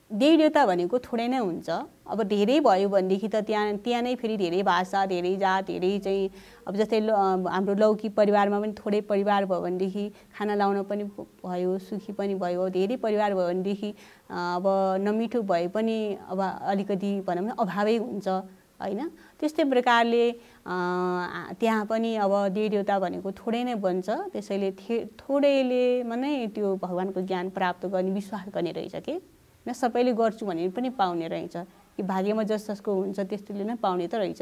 देवी देवता भनेको थोरै नै हुन्छ। अब धेरै भयो भनेदेखि त त्यहाँ नै फेरि धेरै भाषा, धेरै जात, धेरै चाहिँ अब जस्तै हाम्रो लौकिक परिवारमा पनि थोरै परिवार भयो भनेदेखि खाना लाउन पनि भयो, सुखी पनि भयो। धेरै परिवार भयो भनेदेखि अब नमिठो भए पनि अब अलिकति भनौँ न अभावै हुन्छ होइन। त्यस्तै प्रकारले त्यहाँ पनि अब देवी देवता भनेको थोरै नै बन्छ, त्यसैले थोरैले नै त्यो भगवान्को ज्ञान प्राप्त गर्ने विश्वास गर्ने रहेछ कि न सबैले गर्छु भने पनि पाउने रहेछ कि भाग्यमा जसको हुन्छ त्यस्तोले नै पाउने त रहेछ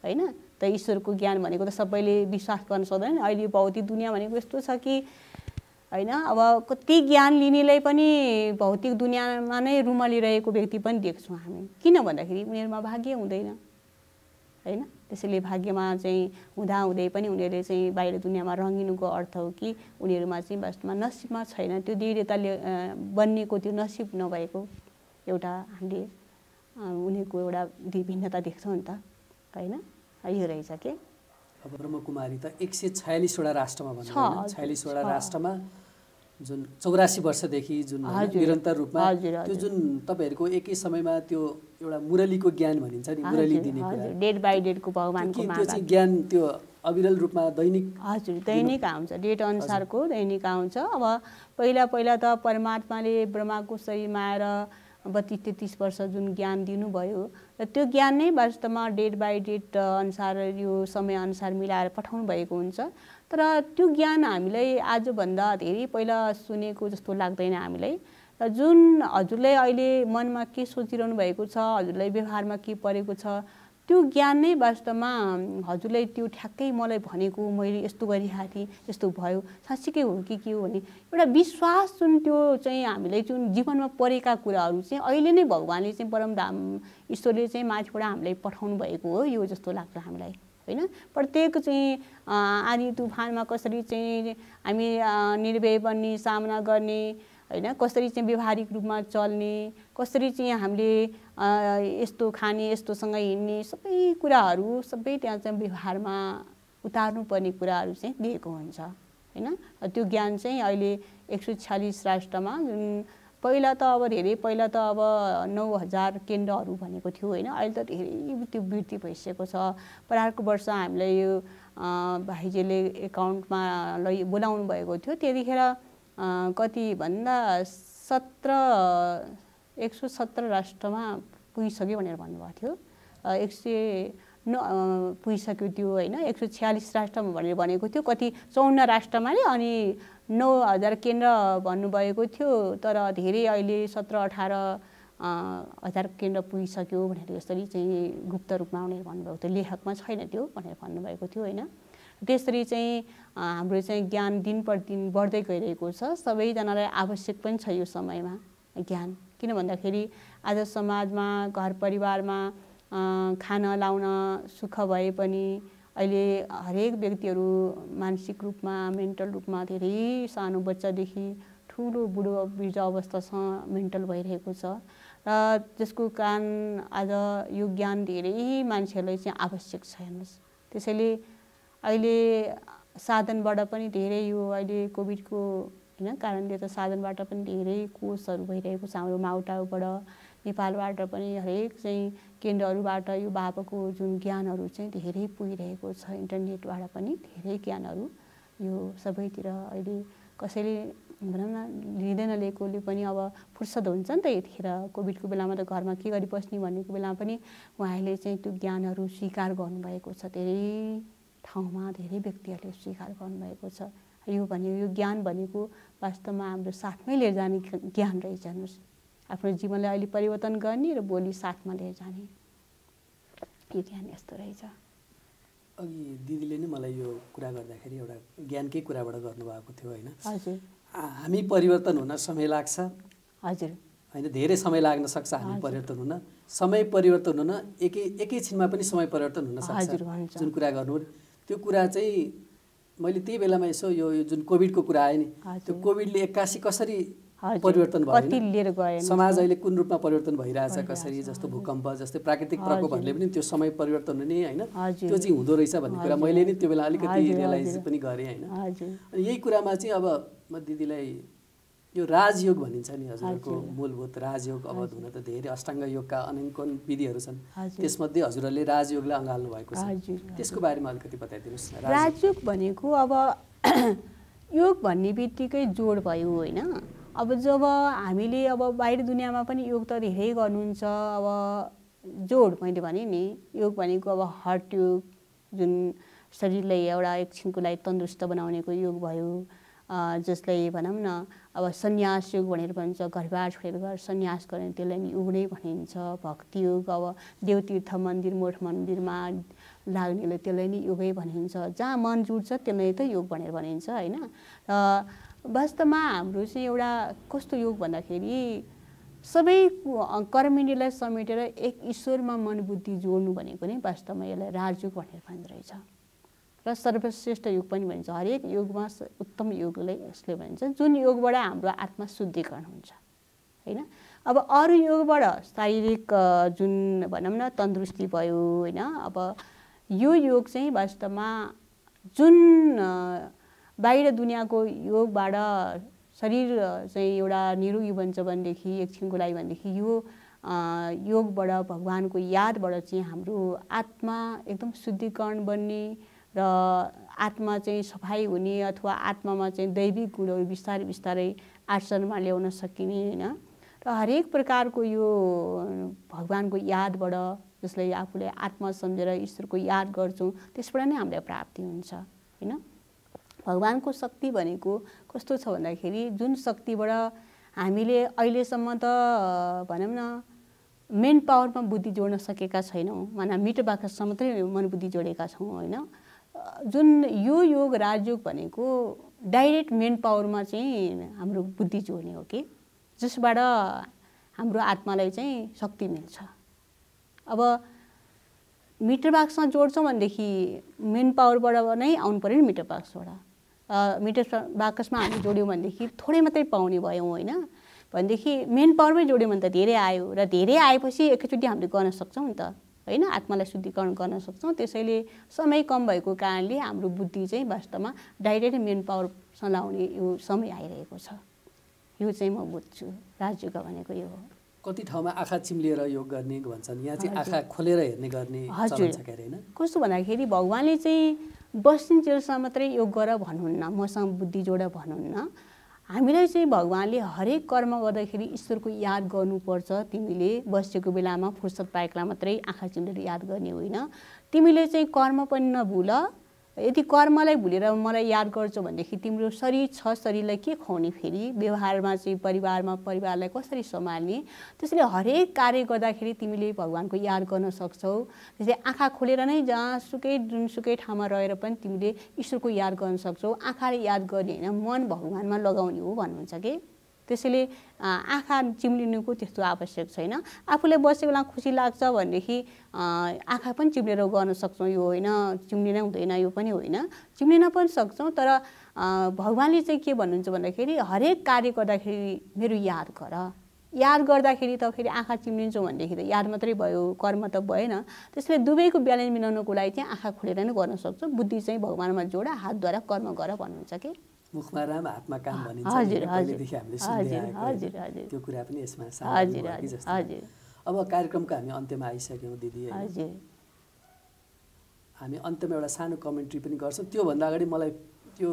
होइन। त ईश्वरको ज्ञान भनेको त सबैले विश्वास गर्न सक्दैन। अहिले भौतिक दुनियाँ भनेको यस्तो छ कि होइन, अब कति ज्ञान लिनेलाई पनि भौतिक दुनियाँमा नै रुमलिरहेको व्यक्ति पनि देख्छौँ हामी। किन भन्दाखेरि उनीहरूमा भाग्य हुँदैन होइन। त्यसैले भाग्यमा चाहिँ हुँदाहुँदै पनि उनीहरूले चाहिँ बाहिर दुनियाँमा रङ्गिनुको अर्थ हो कि उनीहरूमा चाहिँ वास्तवमा नसिबमा छैन, त्यो देवी देवताले बन्नेको त्यो नसिब नभएको एउटा हामीले उनीहरूको एउटा भिन्नता देख्छौँ नि त होइन। यो रहेछ कि अब ब्रह्मकुमारी त 146वटा राष्ट्रमा भन्नु होइन, 46वटा राष्ट्रमा जुन 84 वर्षदेखि जुन निरन्तर रूपमा त्यो जुन तपाईँहरूको एकै समयमा त्यो एउटा मुरलीको ज्ञान भनिन्छ नि, मुरली दिने कुरा, डेट बाई डेटको भगवान्को त्यो चाहिँ ज्ञान त्यो अविरल रूपमा दैनिक हजुर दैनिक आउँछ, डेट अनुसारको दैनिक आउँछ। अब पहिला त परमात्माले ब्रह्माको शरीरमा आएर 32-33 वर्ष जुन ज्ञान दिनुभयो र त्यो ज्ञान नै वास्तवमा डेट बाई डेट अनुसार यो समयअनुसार मिलाएर पठाउनु भएको हुन्छ। तर त्यो ज्ञान हामीलाई आजभन्दा धेरै पहिला सुनेको जस्तो लाग्दैन हामीलाई। र जुन हजुरलाई अहिले मनमा के सोचिरहनु भएको छ, हजुरलाई व्यवहारमा के परेको छ, त्यो ज्ञान नै वास्तवमा हजुरलाई त्यो ठ्याक्कै मलाई भनेको मैले यस्तो गरिरहेको थिएँ, यस्तो भयो, साँच्चीकै हो कि के हो भने एउटा विश्वास जुन त्यो चाहिँ हामीलाई जुन जीवनमा परेका कुराहरू चाहिँ अहिले नै भगवान्ले चाहिँ परमधाम ईश्वरले चाहिँ माथिबाट हामीलाई पठाउनु भएको हो यो जस्तो लाग्छ हामीलाई होइन। प्रत्येक चाहिँ आँधी तुफानमा कसरी चाहिँ हामी निर्भय बन्ने, सामना गर्ने होइन, कसरी चाहिँ व्यवहारिक रूपमा चल्ने, कसरी चाहिँ हामीले यस्तो खाने, यस्तोसँग हिँड्ने, सबै कुराहरू सबै त्यहाँ चाहिँ व्यवहारमा उतार्नुपर्ने कुराहरू चाहिँ दिएको हुन्छ होइन। त्यो ज्ञान चाहिँ अहिले 146 राष्ट्रमा जुन पहिला त अब धेरै पहिला त अब 9000 केन्द्रहरू भनेको थियो होइन, अहिले त धेरै त्यो वृद्धि भइसकेको छ। पर अर्को वर्ष हामीलाई यो भाइजीले एकाउन्टमा बोलाउनु भएको थियो, त्यतिखेर कति भन्दा 117 राष्ट्रमा पुगिसक्यो भनेर भन्नुभएको थियो। 109 पुगिसक्यो त्यो होइन, 146 राष्ट्रमा भनेर भनेको थियो, कति 54 राष्ट्रमा नि अनि 9000 केन्द्र भन्नुभएको थियो। तर धेरै अहिले 17-18 हजार केन्द्र पुगिसक्यो भनेर यसरी चाहिँ गुप्त रूपमा भनेर भन्नुभएको थियो, लेखकमा छैन त्यो भनेर भन्नुभएको थियो होइन। त्यसरी चाहिँ हाम्रो चाहिँ ज्ञान दिन प्रतिदिन बढ्दै गइरहेको छ। सबैजनालाई आवश्यक पनि छ यो समयमा ज्ञान, किन भन्दाखेरि आज समाजमा घर परिवारमा खाना लाउन सुख भए पनि अहिले हरेक व्यक्तिहरू मानसिक रूपमा, मेन्टल रूपमा धेरै सानो बच्चादेखि ठुलो बुढो वृद्ध अवस्थासम्म मेन्टल भइरहेको छ र त्यसको कारण आज यो ज्ञान धेरै मान्छेहरूलाई चाहिँ आवश्यक छ हेर्नुहोस्। त्यसैले अहिले साधनबाट पनि धेरै यो अहिले कोभिडको होइन कारणले त साधनबाट पनि धेरै कोर्सहरू भइरहेको छ हाम्रो माउटाउबाट, नेपालबाट पनि हरेक चाहिँ केन्द्रहरूबाट यो बाबाको जुन ज्ञानहरू चाहिँ धेरै पुगिरहेको छ। इन्टरनेटबाट पनि धेरै ज्ञानहरू यो सबैतिर अहिले कसैले भनौँ न लिँदै नलिएकोले पनि अब फुर्सद हुन्छ नि त। यतिखेर कोभिडको बेलामा त घरमा के गरी बस्ने भन्नेको बेलामा पनि उहाँहरूले चाहिँ त्यो ज्ञानहरू स्वीकार गर्नुभएको छ। धेरै ठाउँमा धेरै व्यक्तिहरूले स्वीकार गर्नुभएको छ। यो भनेको यो ज्ञान भनेको वास्तवमा हाम्रो साथमै लिएर जाने ज्ञान रहेछ। हेर्नुहोस्, आफ्नो जीवनलाई अहिले परिवर्तन गर्ने र भोलि साथमा लिएर जाने यो ज्ञान यस्तो रहेछ। अघि दिदीले नै मलाई यो कुरा गर्दाखेरि एउटा ज्ञानकै कुराबाट गर्नुभएको थियो होइन? हजुर। हामी परिवर्तन हुन समय लाग्छ। हजुर। होइन, धेरै समय लाग्न सक्छ हामी परिवर्तन हुन। समय परिवर्तन हुन एकैछिनमा पनि समय परिवर्तन हुन सक्छ। जुन कुरा गर्नु त्यो कुरा चाहिँ मैले त्यही बेलामा यसो यो जुन कोभिडको कुरा आयो नि, त्यो कोभिडले 81 कसरी परिवर्तन भयो, समाज अहिले कुन रूपमा परिवर्तन भइरहेछ कसरी, जस्तो भूकम्प जस्तै प्राकृतिक प्रकोपहरूले पनि त्यो समय परिवर्तन हुने होइन, त्यो चाहिँ हुँदो रहेछ भन्ने कुरा मैले नि त्यो बेला अलिकति रियलाइज पनि गरेँ होइन। अनि यही कुरामा चाहिँ अब म दिदीलाई यो राजयोग भनिन्छ नि हजुरको मूलभूत राजयोग अवध हुन त धेरै अष्टाङ्ग योगका अनेकौं विधिहरू छन्, त्यसमध्ये हजुरहरूले राजयोगलाई अँगाल्नु भएको छ, त्यसको बारेमा अलिकति बताइदिनुहोस् न। राजयोग भनेको अब योग भन्ने बित्तिकै जोड भयो होइन। अब जब हामीले अब बाहिर दुनियाँमा पनि योग त धेरै गर्नुहुन्छ। अब जोड मैले भने नि, योग भनेको अब हार्ट योग जुन शरीरलाई एउटा एकछिनको लागि तन्दुरुस्त बनाउनेको योग भयो, जसलाई भनौँ न अब सन्यास योग भनेर भन्छ, घरबार छोडेर गएर सन्यास गर्ने त्यसलाई नि योग नै भनिन्छ। भक्ति योग अब देवतीर्थ मन्दिर मठ मन्दिरमा लाग्नेले त्यसलाई नि योगै भनिन्छ। जहाँ मन जुड्छ त्यसलाई त योग भनेर भनिन्छ होइन। र वास्तवमा हाम्रो चाहिँ एउटा कस्तो योग भन्दाखेरि सबै कर्मिणीलाई समेटेर एक ईश्वरमा मन बुद्धि जोड्नु भनेको नै वास्तवमा यसलाई राजयोग भनेर भन्दो रहेछ। र सर्वश्रेष्ठ योग पनि भनिन्छ। हरेक योगमा उत्तम योगलाई यसले भनिन्छ, जुन योगबाट हाम्रो आत्मा शुद्धिकरण हुन्छ होइन। अब अरू योगबाट शारीरिक जुन भनौँ न तन्दुरुस्ती भयो होइन। अब यो योग चाहिँ वास्तवमा जुन बाहिर दुनियाँको योगबाट शरीर चाहिँ एउटा निरोगी बन्छ भनेदेखि एकछिनको लागि भनेदेखि यो योगबाट भगवानको यादबाट चाहिँ हाम्रो आत्मा एकदम शुद्धिकरण बन्ने र आत्मा चाहिँ सफाइ हुने अथवा आत्मामा चाहिँ दैविक गुणहरू बिस्तारै बिस्तारै आचरणमा ल्याउन सकिने होइन। र हरेक प्रकारको यो भगवानको यादबाट जसलाई आफूले आत्मा सम्झेर ईश्वरको याद गर्छौँ त्यसबाट नै हामीलाई प्राप्ति हुन्छ होइन। भगवानको शक्ति भनेको कस्तो छ भन्दाखेरि जुन शक्तिबाट हामीले अहिलेसम्म त भनौँ न मेन पावरमा बुद्धि जोड्न सकेका छैनौँ, माना मिटर बाकसमा मात्रै मन बुद्धि जोडेका छौँ होइन। जुन यो योग राजयोग भनेको डाइरेक्ट मेन पावरमा चाहिँ हाम्रो बुद्धि जोड्ने हो कि, जसबाट हाम्रो आत्मालाई चाहिँ शक्ति मिल्छ। अब मिटर बाक्समा जोड्छौँ भनेदेखि मेन पावरबाट नै आउनु पऱ्यो नि मिटर बाक्सबाट। मिटर बाकसमा हामी जोड्यौँ भनेदेखि थोरै मात्रै पाउने भयौँ होइन। भनेदेखि मेन पावरमै जोड्यौँ भने त धेरै आयो, र धेरै आएपछि एकैचोटि हामीले गर्न सक्छौँ नि त होइन, आत्मालाई शुद्धिकरण गर्न सक्छौँ। त्यसैले समय कम भएको कारणले हाम्रो बुद्धि चाहिँ वास्तवमा डाइरेक्ट मेन पावर चलाउने यो समय आइरहेको छ। यो चाहिँ म बुझ्छु राजयोग भनेको यो हो। कति ठाउँमा आँखा चिम्लिएर योग गर्ने भन्छन्, यहाँ चाहिँ आँखा खोलेर हेर्ने गर्ने चलन छ क्यारे हैन? कस्तो भन्दाखेरि भगवानले चाहिँ बस्नेन्जेलसम्म मात्रै योग गर भन्नुहुन्न, मसँग बुद्धि जोड भन्नुहुन्न। हामीलाई चाहिँ भगवानले हरेक कर्म गर्दाखेरि ईश्वरको याद गर्नुपर्छ। तिमीले बसेको बेलामा फुर्सद पाएकोलाई मात्रै आँखा चिम्लेर याद गर्ने होइन। तिमीले चाहिँ कर्म पनि नभुल। यदि कर्मलाई भुलेर मलाई याद गर्छौ भनेदेखि तिम्रो शरीर छ, शरीरलाई के खुवाउने, फेरि व्यवहारमा चाहिँ परिवारलाई कसरी सम्हाल्ने, त्यसैले हरेक कार्य गर्दाखेरि तिमीले भगवानको याद गर्न सक्छौ। त्यसैले आँखा खोलेर नै जहाँसुकै जुनसुकै ठाउँमा रहेर पनि तिमीले ईश्वरको याद गर्न सक्छौ। आँखाले याद गर्ने होइन, मन भगवानमा लगाउने हो भन्नुहुन्छ कि। त्यसैले आँखा चिम्लिनुको त्यस्तो आवश्यक छैन। आफूलाई बसेको बेला खुसी लाग्छ भनेदेखि आँखा पनि चिम्लेर गर्न सक्छौँ, यो होइन चिम्लिन हुँदैन यो पनि होइन, चिम्लिन पनि सक्छौँ। तर भगवानले चाहिँ के भन्नुहुन्छ भन्दाखेरि हरेक कार्य गर्दाखेरि मेरो याद गर। याद गर्दाखेरि त फेरि आँखा चिम्लिन्छौँ भनेदेखि त याद मात्रै भयो, कर्म त भएन। त्यसैले दुवैको ब्यालेन्स मिलाउनको लागि चाहिँ आँखा खोलेर नै गर्न सक्छौँ। बुद्धि चाहिँ भगवानमा जोड, हातद्वारा कर्म गर भन्नुहुन्छ कि। मुखमा राम हातमा काम भनिन्छ हजुर, नि, हजुर। पहिलेदेखि हामीले सुन्दै हजुर, आएको हजुर, होइन? हजुर। त्यो कुरा पनि यसमा हजुर, सामेल भयो कि हजुर, जस्तो हजुर। लाग्यो। अब कार्यक्रमको हामी अन्त्यमा आइसक्यौँ दिदी होइन? हजुर। हामी अन्त्यमा एउटा सानो कमेन्ट्री पनि गर्छौँ। त्योभन्दा अगाडि मलाई त्यो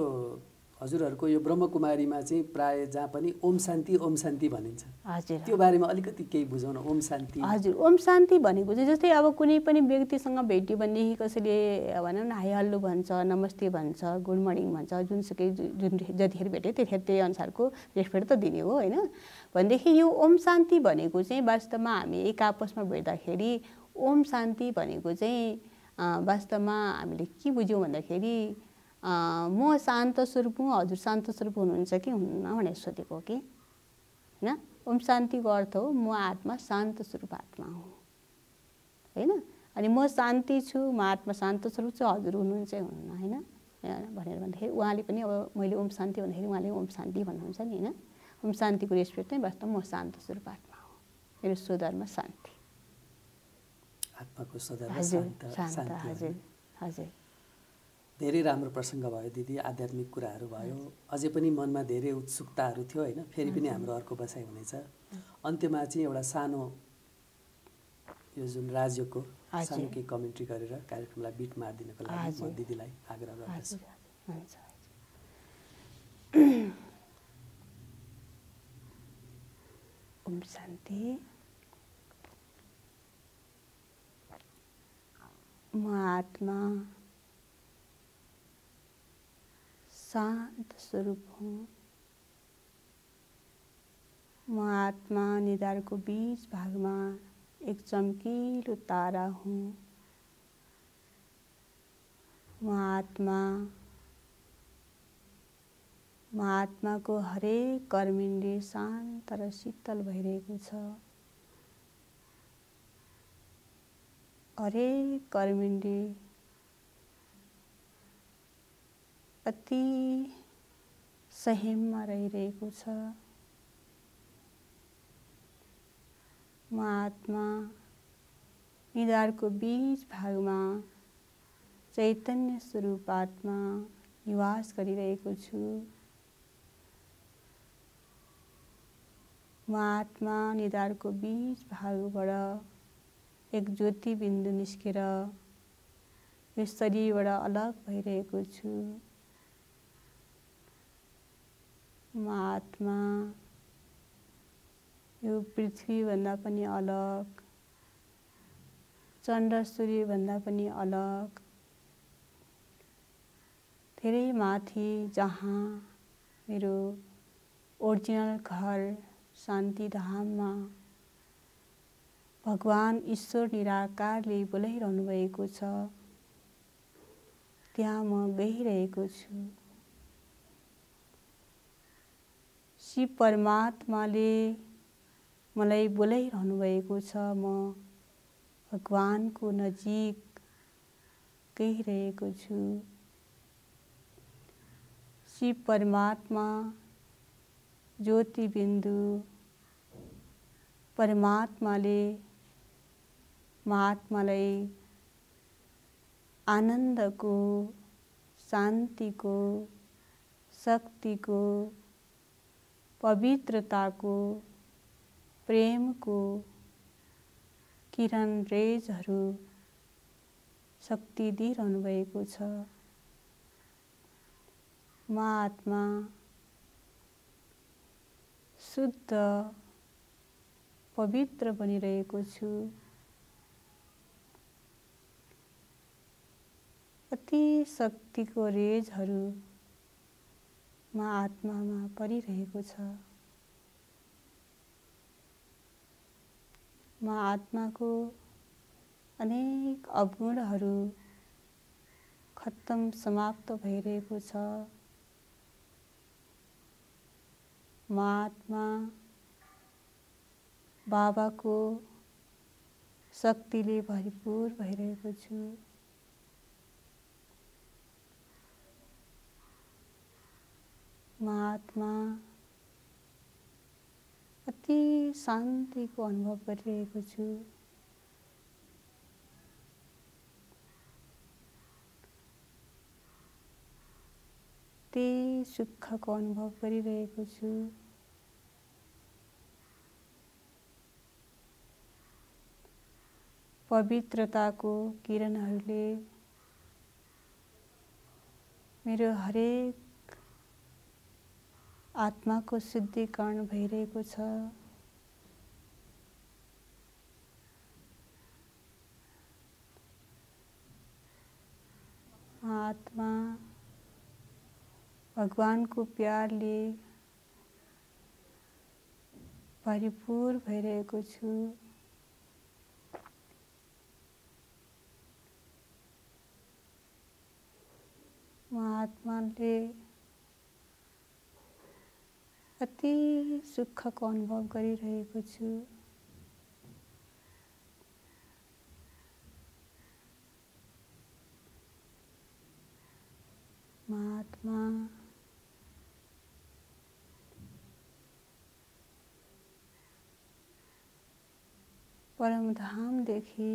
हजुरहरूको यो ब्रह्मकुमारीमा चाहिँ प्राय जहाँ पनि ओम शान्ति भनिन्छ, हजुर। त्यो बारेमा अलिकति केही बुझाउन। ओम शान्ति। हजुर, ओम शान्ति भनेको चाहिँ जस्तै अब कुनै पनि व्यक्तिसँग भेट्यो भनेदेखि कसैले भनौँ न हाई हल्लो भन्छ, नमस्ते भन्छ, गुड मर्निङ भन्छ, जुनसुकै जतिखेर भेट्यो त्यतिखेर त्यही अनुसारको रेस्पेक्ट त दिने हो होइन? भनेदेखि यो ओम शान्ति भनेको चाहिँ वास्तवमा हामी एक आपसमा भेट्दाखेरि ओम शान्ति भनेको चाहिँ वास्तवमा हामीले के बुझ्यौँ भन्दाखेरि म शान्त स्वरूप हुँ, हजुर शान्त स्वरूप हुनुहुन्छ कि हुनुहुन्न भनेर सोधेको हो कि होइन? ओम शान्तिको अर्थ हो म आत्मा शान्त स्वरूप आत्मा हुँ होइन? अनि म शान्ति छु, म आत्मा शान्त स्वरूप छु, हजुर हुनुहुन्छ हुनुहुन्न होइन भनेर भन्दाखेरि उहाँले पनि अब मैले ओम शान्ति भन्दाखेरि उहाँले ओम शान्ति भन्नुहुन्छ नि होइन? ओम शान्तिको रेस्पेक्ट चाहिँ वास्तवमा म शान्त स्वरूप आत्मा हुँ, मेरो स्वधर्म शान्ति, आत्माको स्वधर्म शान्त। शान्ति। हजुर, हजुर। धेरै राम्रो प्रसङ्ग भयो दिदी, आध्यात्मिक कुराहरू भयो। अझै पनि मनमा धेरै उत्सुकताहरू थियो होइन? फेरि पनि हाम्रो अर्को बसाइ हुनेछ। अन्त्यमा चाहिँ एउटा सानो यो जुन राज्यको सानो केही कमेन्ट्री गरेर कार्यक्रमलाई बिट मारिदिनको लागि म दिदीलाई आग्रह गर्दछु। ओम शान्ति। म आत्मा शान्त स्वरूप हूँ, म आत्मा निधारको बीच भागमा एक चम्किलो तारा हूँ, म आत्माको हरेक कर्मेन्द्रिय शान्त र शीतल भइरहेको छ, हरेक कर्मेन्द्रिय अति संयममा रहिरहेको छ, म आत्मा निधारको बीच भागमा चैतन्य स्वरूप आत्मा निवास गरिरहेको छु, म आत्मा निधारको बीच भागबाट एक ज्योति बिन्दु निस्केर यो शरीरबाट अलग भइरहेको छु, म आत्मा यो पृथ्वीभन्दा पनि अलग, चन्द्र सूर्यभन्दा पनि अलग, धेरै माथि जहाँ मेरो ओरिजिनल घर शान्ति धाममा भगवान ईश्वर निराकारले बोलाइरहनु भएको छ, त्यहाँ म गइरहेको छु। शिव परमात्माले मलाई बोलाइरहनु भएको छ, म भगवानको नजिक गइरहेको छु। शिव परमात्मा ज्योति बिन्दु परमात्माले महात्मालाई आनन्दको, शान्तिको, शक्तिको, पवित्रताको, प्रेमको किरण रेजहरू शक्ति दिइरहनु भएको छ। म आत्मा शुद्ध पवित्र बनिरहेको छु, अति शक्तिको रेजहरू म आत्मामा परिरहेको छ। म आत्माको अनेक अवगुणहरू खत्तम समाप्त भइरहेको छ। म आत्मा बाबाको शक्तिले भरपूर भइरहेको छु। म आत्मा अति शान्तिको अनुभव गरिरहेको छु। अति सुखको अनुभव गरिरहेको छु। पवित्रताको किरणहरूले मेरो हरेक आत्माको शुद्धिकरण भइरहेको छ। आत्मा भगवानको प्यारले भरिपूर भइरहेको छु। म आत्माले अति सुखको अनुभव गरिरहेको छु। म आत्मा परमधामदेखि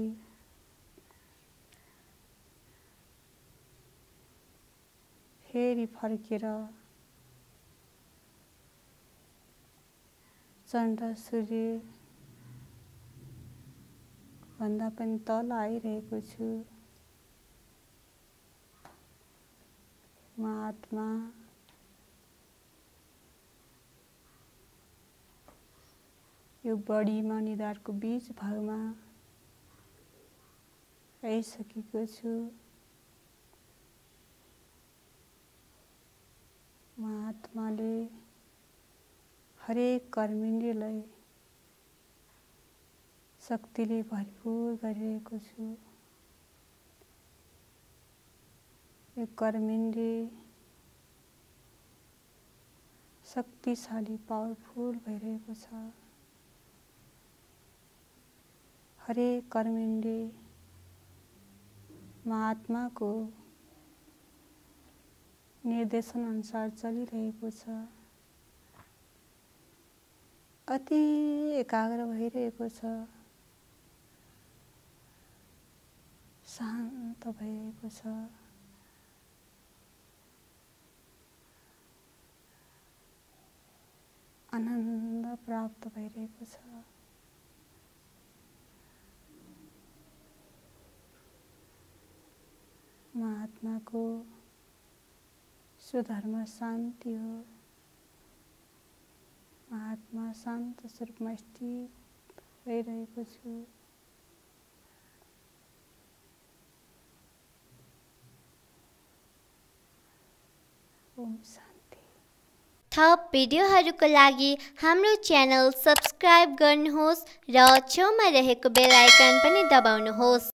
फेरि फर्केर चन्द्र सूर्य भन्दा पनि तल आइरहेको छु। म आत्मा यो बडीमा निधारको बीच भागमा आइसकेको छु। म आत्माले हरेक कर्मेन्द्रियलाई शक्तिले भरपूर गरिरहेको छु। यो कर्मेन्द्रिय शक्तिशाली पावरफुल भइरहेको छ। हरेक कर्मेन्द्रिय म आत्माको निर्देशन अनुसार चलिरहेको छ। अति एकाग्र भइरहेको छ। शान्त भइरहेको छ। आनन्द प्राप्त भइरहेको छ। म आत्माको स्वधर्म शान्ति हो। म आत्मा शान्त स्वरूपमा स्थित भइरहेको छु। ओम शान्ति। थप भिडियोहरूको लागि हाम्रो च्यानल सब्स्क्राइब गर्नुहोस् र छेउमा रहेको बेल आइकन पनि दबाउनुहोस्।